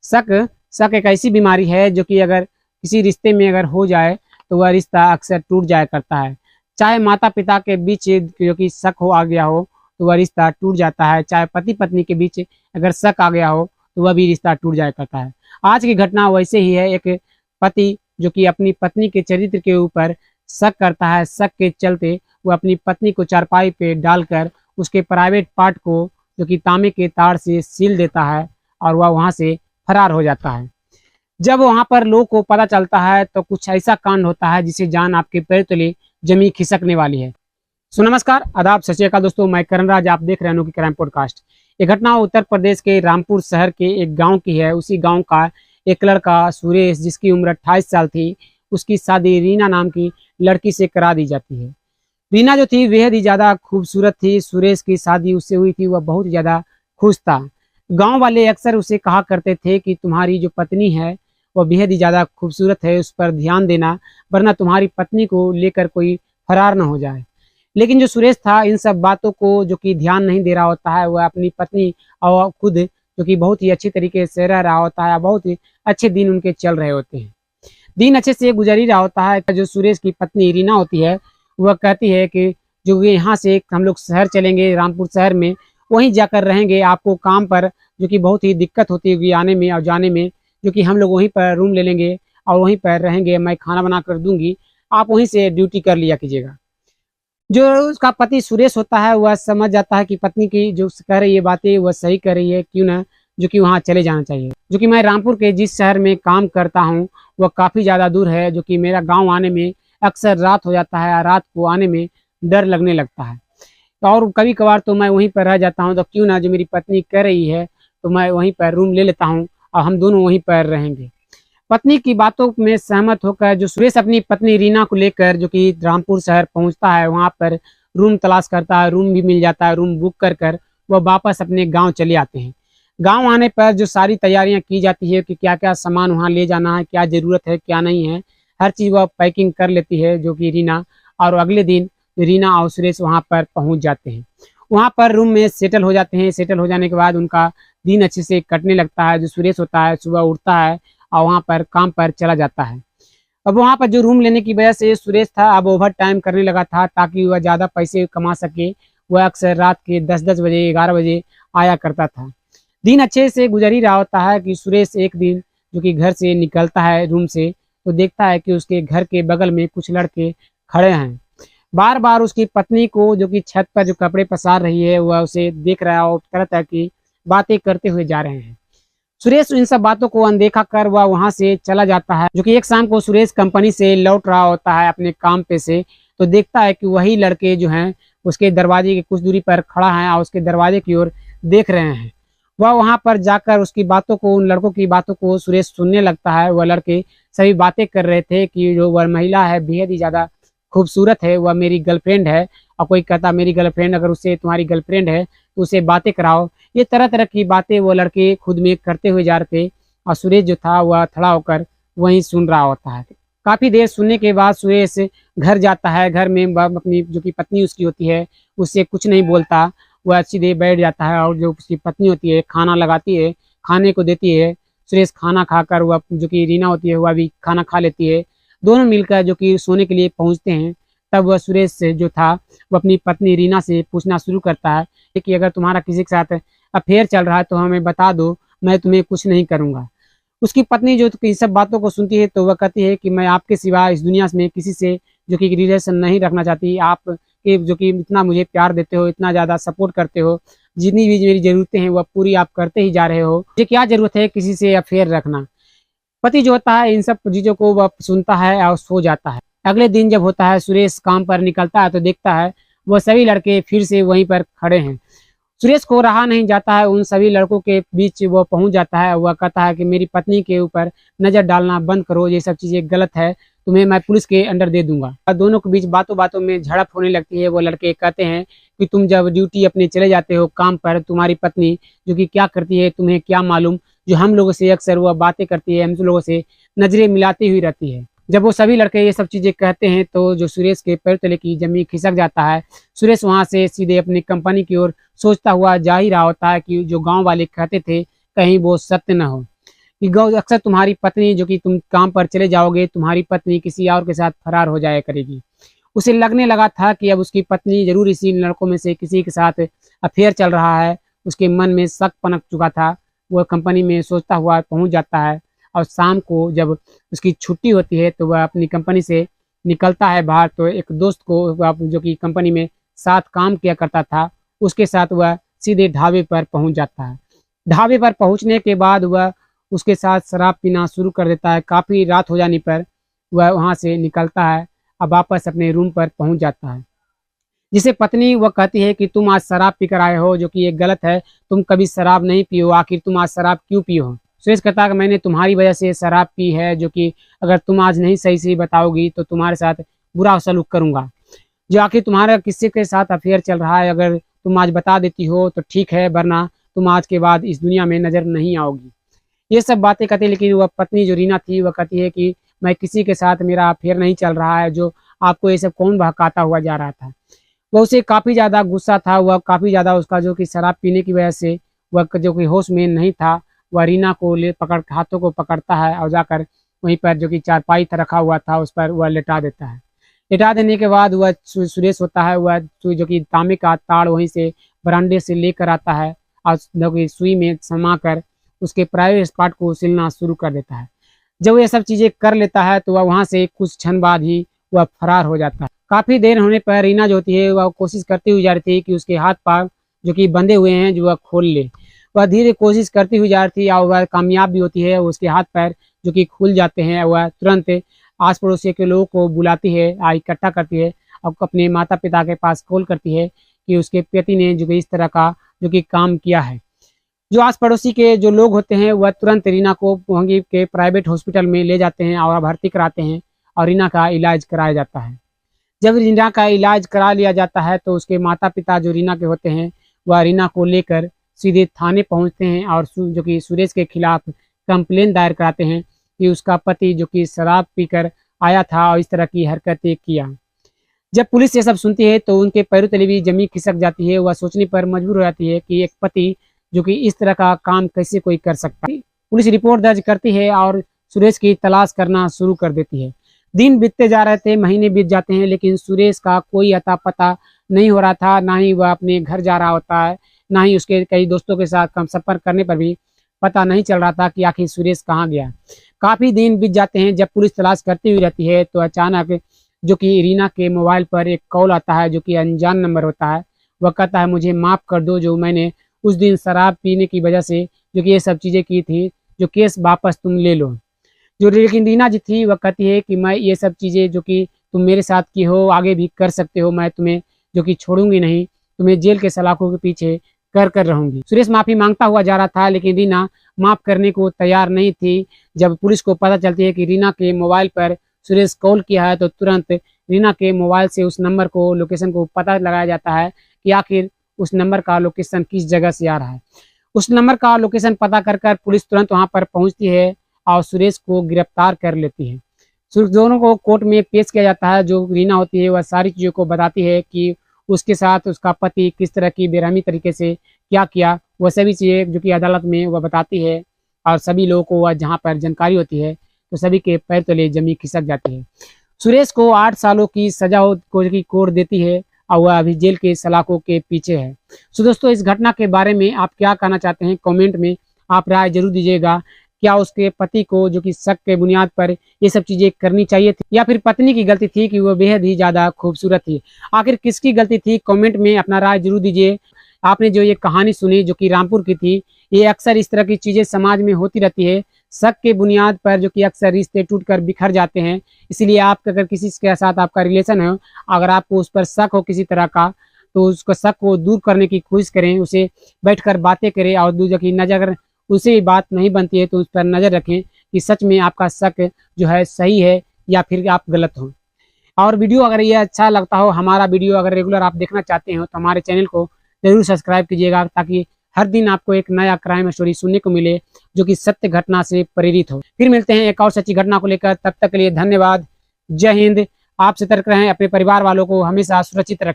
शक शक एक ऐसी बीमारी है जो कि अगर किसी रिश्ते में अगर हो जाए तो वह रिश्ता अक्सर टूट जाया करता है। चाहे माता पिता के बीच जो कि शक हो आ गया हो तो वह रिश्ता टूट जाता है, चाहे पति पत्नी के बीच अगर शक आ गया हो तो वह भी रिश्ता टूट जाया करता है। आज की घटना वैसे ही है। एक पति जो कि अपनी पत्नी के चरित्र के ऊपर शक करता है, शक के चलते वो अपनी पत्नी को चारपाई पे डालकर उसके प्राइवेट पार्ट को जो कि तांबे के तार से सील देता है और वह वहां से फरार हो जाता है। जब वहां पर लोगों को पता चलता है तो कुछ ऐसा कांड होता है जिसे जान आपके पैर तले जमी खिसकने वाली है। सो नमस्कार, आदाब, सत श्री अकाल दोस्तों, मैं करण राज, आप देख रहे हैं अनोखी क्राइम पॉडकास्ट। ये घटना उत्तर प्रदेश के रामपुर शहर के एक गांव की है। उसी गांव का एक लड़का सुरेश, जिसकी उम्र 28 साल थी, उसकी शादी रीना नाम की लड़की से करा दी जाती है। रीना जो थी बेहद ही ज्यादा खूबसूरत थी। सुरेश की शादी उससे हुई थी, वह बहुत ज्यादा खुश था। गांव वाले अक्सर उसे कहा करते थे कि तुम्हारी जो पत्नी है वह बेहद ही ज्यादा खूबसूरत है, उस पर ध्यान देना, वरना तुम्हारी पत्नी को लेकर कोई फरार न हो जाए। लेकिन जो सुरेश था इन सब बातों को जो कि ध्यान नहीं दे रहा होता है। वह अपनी पत्नी और खुद जो कि बहुत ही अच्छी तरीके से रह रहा होता है, बहुत ही अच्छे दिन उनके चल रहे होते हैं, दिन अच्छे से गुजर ही रहा होता है। जो सुरेश की पत्नी रीना होती है वह कहती है कि जो यहाँ से हम लोग शहर चलेंगे, रामपुर शहर में वहीं जाकर रहेंगे, आपको काम पर जो कि बहुत ही दिक्कत होती होगी आने में और जाने में, जो कि हम लोग वहीं पर रूम ले लेंगे और वहीं पर रहेंगे, मैं खाना बना कर दूंगी, आप वहीं से ड्यूटी कर लिया कीजिएगा। जो उसका पति सुरेश होता है वह समझ जाता है कि पत्नी की जो कह रही है बातें वह सही कर रही है, क्यों ना जो कि वहाँ चले जाना चाहिए। जो कि मैं रामपुर के जिस शहर में काम करता हूँ वह काफ़ी ज़्यादा दूर है, जो कि मेरा गाँव आने में अक्सर रात हो जाता है, रात को आने में डर लगने लगता है और कभी कभार तो मैं वहीं पर रह जाता हूँ। तो क्यों ना जो मेरी पत्नी कह रही है तो मैं वहीं पर रूम ले लेता हूँ और हम दोनों वहीं पर रहेंगे। पत्नी की बातों में सहमत होकर जो सुरेश अपनी पत्नी रीना को लेकर जो कि रामपुर शहर पहुंचता है, वहां पर रूम तलाश करता है, रूम भी मिल जाता है। रूम बुक कर कर वह वापस अपने गांव चले आते हैं। गांव आने पर जो सारी तैयारियां की जाती है कि क्या क्या सामान वहां ले जाना है, क्या जरूरत है क्या नहीं है, हर चीज़ वह पैकिंग कर लेती है जो कि रीना। और अगले दिन रीना और सुरेश वहाँ पर पहुँच जाते हैं, वहाँ पर रूम में सेटल हो जाते हैं। सेटल हो जाने के बाद उनका दिन अच्छे से कटने लगता है। जो सुरेश होता है सुबह उठता है और वहाँ पर काम पर चला जाता है। अब वहाँ पर जो रूम लेने की वजह से सुरेश था अब ओवर टाइम करने लगा था ताकि वह ज़्यादा पैसे कमा सके। वह अक्सर रात के 10-10 बजे 11 बजे आया करता था। दिन अच्छे से गुजर ही रहा होता है कि सुरेश एक दिन जो कि घर से निकलता है रूम से तो देखता है कि उसके घर के बगल में कुछ लड़के खड़े हैं। बार बार उसकी पत्नी को जो कि छत पर जो कपड़े पसार रही है वह उसे देख रहा है और तरह तरह की बातें करते हुए जा रहे हैं। सुरेश इन सब बातों को अनदेखा कर वह वहां से चला जाता है। जो कि एक शाम को सुरेश कंपनी से लौट रहा होता है अपने काम पे से, तो देखता है कि वही लड़के जो हैं उसके दरवाजे के कुछ दूरी पर खड़ा है और उसके दरवाजे की ओर देख रहे हैं। वह वहां पर जाकर उसकी बातों को, उन लड़कों की बातों को सुरेश सुनने लगता है। वह लड़के सभी बातें कर रहे थे कि जो वह महिला है बेहद ही ज्यादा खूबसूरत है, वह मेरी गर्लफ्रेंड है। और कोई कहता मेरी गर्लफ्रेंड, अगर उससे तुम्हारी गर्लफ्रेंड है तो उसे बातें कराओ। ये तरह तरह की बातें वो लड़के खुद में करते हुए जा रहे थे और सुरेश जो था वह खड़ा होकर वहीं सुन रहा होता है। काफी देर सुनने के बाद सुरेश घर जाता है। घर में अपनी जो कि पत्नी उसकी होती है उससे कुछ नहीं बोलता, वह अच्छी देर बैठ जाता है और जो उसकी पत्नी होती है खाना लगाती है, खाने को देती है। सुरेश खाना खाकर वह जो कि रीना होती है वह भी खाना खा लेती है। दोनों मिलकर जो कि सोने के लिए पहुंचते हैं। तब वह सुरेश से जो था वह अपनी पत्नी रीना से पूछना शुरू करता है कि अगर तुम्हारा किसी के साथ अफेयर चल रहा है तो हमें बता दो, मैं तुम्हें कुछ नहीं करूंगा। उसकी पत्नी जो इन सब बातों को सुनती है तो वह कहती है कि मैं आपके सिवा इस दुनिया में किसी से जो कि रिलेशन नहीं रखना चाहती। आप के जो कि इतना मुझे प्यार देते हो, इतना ज़्यादा सपोर्ट करते हो, जितनी भी मेरी ज़रूरतें हैं वह पूरी आप करते ही जा रहे हो, मुझे क्या ज़रूरत है किसी से अफेयर रखना। पति जो होता है इन सब चीज़ों को वह सुनता है और सो जाता है। अगले दिन जब होता है सुरेश काम पर निकलता है तो देखता है वह सभी लड़के फिर से वहीं पर खड़े हैं। सुरेश को रहा नहीं जाता है, उन सभी लड़कों के बीच वो पहुंच जाता है। वह कहता है कि मेरी पत्नी के ऊपर नज़र डालना बंद करो, ये सब चीज़ें गलत है, तुम्हें मैं पुलिस के अंडर दे दूंगा। और दोनों के बीच बातों बातों में झड़प होने लगती है। वो लड़के कहते हैं कि तुम जब ड्यूटी अपने चले जाते हो काम पर, तुम्हारी पत्नी जो कि क्या करती है तुम्हें क्या मालूम, जो हम लोगों से अक्सर वह बातें करती है, हम लोगों से नजरें मिलाती हुई रहती है। जब वो सभी लड़के ये सब चीजें कहते हैं तो जो सुरेश के पैर तले की जमीन खिसक जाता है। सुरेश वहां से सीधे अपनी कंपनी की ओर सोचता हुआ जा ही रहा होता है कि जो गांव वाले कहते थे कहीं वो सत्य न हो। कि अक्सर तुम्हारी पत्नी जो कि तुम काम पर चले जाओगे, तुम्हारी पत्नी किसी और के साथ फरार हो जाया करेगी। उसे लगने लगा था कि अब उसकी पत्नी जरूर इसी लड़कों में से किसी के साथ अफेयर चल रहा है। उसके मन में शक पनप चुका था। वह कंपनी में सोचता हुआ पहुंच जाता है और शाम को जब उसकी छुट्टी होती है तो वह अपनी कंपनी से निकलता है बाहर। तो एक दोस्त को जो कि कंपनी में साथ काम किया करता था, उसके साथ वह सीधे ढाबे पर पहुंच जाता है। ढाबे पर पहुंचने के बाद वह उसके साथ शराब पीना शुरू कर देता है। काफ़ी रात हो जाने पर वह वहां से निकलता है, अब वापस अपने रूम पर पहुंच जाता है। जिसे पत्नी वह कहती है कि तुम आज शराब पी कर आए हो, जो कि ये गलत है, तुम कभी शराब नहीं पियो, आखिर तुम आज शराब क्यों पियो हो। सुरेश कहता है कि मैंने तुम्हारी वजह से शराब पी है, जो कि अगर तुम आज नहीं सही से बताओगी तो तुम्हारे साथ बुरा सलूक करूंगा। जो आखिर तुम्हारा किसी के साथ अफेयर चल रहा है, अगर तुम आज बता देती हो तो ठीक है, वरना तुम आज के बाद इस दुनिया में नजर नहीं आओगी। ये सब बातें कहती, लेकिन वह पत्नी जो रीना थी वह कहती है कि मैं किसी के साथ, मेरा अफेयर नहीं चल रहा है, जो आपको ये सब कौन बहकाता हुआ जा रहा था। वह उसे काफ़ी ज़्यादा गुस्सा था। वह काफ़ी ज़्यादा उसका जो कि शराब पीने की वजह से वह जो कि होश में नहीं था। वह रीना को हाथों को पकड़ता है और जाकर वहीं पर जो कि चारपाई रखा हुआ था उस पर वह लेटा देता है। लेटा देने के बाद वह सुरेश होता है, वह जो कि तांबे का ताड़ वहीं से बरामदे से लेकर आता है और जो कि सुई में समा कर उसके प्राइवेट स्पॉट को सिलना शुरू कर देता है। जब वह सब चीज़ें कर लेता है तो वह वहाँ से कुछ क्षण बाद ही वह फरार हो जाता है। काफ़ी देर होने पर रीना जो होती है वह कोशिश करती हुई जा रही थी कि उसके हाथ पाँव जो कि बंधे हुए हैं जो वह खोल ले। वह धीरे कोशिश करती हुई जा रही थी और वह कामयाब भी होती है। उसके हाथ पैर जो कि खुल जाते हैं। वह तुरंत आस पड़ोसी के लोगों को बुलाती है, इकट्ठा करती है और अपने माता पिता के पास कॉल करती है कि उसके पति ने जो कि इस तरह का जो कि काम किया है। जो आस पड़ोसी के जो लोग होते हैं वह तुरंत रीना को वहीं के प्राइवेट हॉस्पिटल में ले जाते हैं और भर्ती कराते हैं और रीना का इलाज कराया जाता है। जब रीना का इलाज करा लिया जाता है तो उसके माता पिता जो रीना के होते हैं वह रीना को लेकर सीधे थाने पहुंचते हैं और जो कि सुरेश के खिलाफ कंप्लेन दायर कराते हैं कि उसका पति जो कि शराब पीकर आया था और इस तरह की हरकतें किया। जब पुलिस ये सब सुनती है तो उनके पैरों तले भी जमीन खिसक जाती है। वह सोचने पर मजबूर हो जाती है कि एक पति जो कि इस तरह का काम कैसे कोई कर सकता है। पुलिस रिपोर्ट दर्ज करती है और सुरेश की तलाश करना शुरू कर देती है। दिन बीतते जा रहे थे, महीने बीत जाते हैं, लेकिन सुरेश का कोई अता पता नहीं हो रहा था। ना ही वह अपने घर जा रहा होता है, ना ही उसके कई दोस्तों के साथ कम संपर्क करने पर भी पता नहीं चल रहा था कि आखिर सुरेश कहाँ गया। काफ़ी दिन बीत जाते हैं। जब पुलिस तलाश करती हुई रहती है तो अचानक जो कि रीना के मोबाइल पर एक कॉल आता है जो कि अनजान नंबर होता है। वह कहता है मुझे माफ़ कर दो, जो मैंने उस दिन शराब पीने की वजह से जो कि ये सब चीज़ें की थी, जो केस वापस तुम ले लो। जो लेकिन रीना जी थी वह कहती है कि मैं ये सब चीज़ें जो कि तुम मेरे साथ की हो आगे भी कर सकते हो, मैं तुम्हें जो कि छोड़ूंगी नहीं, तुम्हें जेल के सलाखों के पीछे कर रहूंगी। सुरेश माफ़ी मांगता हुआ जा रहा था, लेकिन रीना माफ़ करने को तैयार नहीं थी। जब पुलिस को पता चलती है कि रीना के मोबाइल पर सुरेश कॉल किया है तो तुरंत रीना के मोबाइल से उस नंबर को, लोकेशन को पता लगाया जाता है कि आखिर उस नंबर का लोकेशन किस जगह से आ रहा है। उस नंबर का लोकेशन पता कर पुलिस तुरंत वहां पर पहुंचती है और सुरेश को गिरफ्तार कर लेती है। दोनों को कोर्ट में पेश किया जाता है। जो रीना होती है वह सारी चीज़ों को बताती है कि उसके साथ उसका पति किस तरह की बेरहमी तरीके से क्या किया। वह सभी चीज़ें जो कि अदालत में वह बताती है और सभी लोगों को वह जहाँ पर जानकारी होती है तो सभी के पैर तले जमी खिसक जाती है। सुरेश को 8 सालों की सजा की कोर्ट देती है और वह अभी जेल के सलाखों के पीछे है। सो दोस्तों, इस घटना के बारे में आप क्या कहना चाहते हैं, कमेंट में आप राय जरूर दीजिएगा। क्या उसके पति को जो कि शक के बुनियाद पर ये सब चीजें करनी चाहिए थी, या फिर पत्नी की गलती थी कि वो बेहद ही ज्यादा खूबसूरत थी? आखिर किसकी गलती थी, कमेंट में अपना राय जरूर दीजिए। आपने जो ये कहानी सुनी जो कि रामपुर की थी, ये अक्सर इस तरह की चीजें समाज में होती रहती है। शक के बुनियाद पर जो कि अक्सर रिश्ते टूटकर बिखर जाते हैं। इसलिए आप अगर किसी के साथ आपका रिलेशन है, अगर आपको उस पर शक हो किसी तरह का, तो उसको शक को दूर करने की कोशिश करें, उसे बैठकर बातें करें और दूसरे की नजर उसे भी बात नहीं बनती है तो उस पर नज़र रखें कि सच में आपका शक जो है सही है या फिर आप गलत हो। और वीडियो अगर ये अच्छा लगता हो, हमारा वीडियो अगर रेगुलर आप देखना चाहते हो तो हमारे चैनल को जरूर सब्सक्राइब कीजिएगा, ताकि हर दिन आपको एक नया क्राइम स्टोरी सुनने को मिले जो कि सत्य घटना से प्रेरित हो। फिर मिलते हैं एक और सच्ची घटना को लेकर, तब तक के लिए धन्यवाद। जय हिंद। आप सतर्क रहें, अपने परिवार वालों को हमेशा सुरक्षित रखें।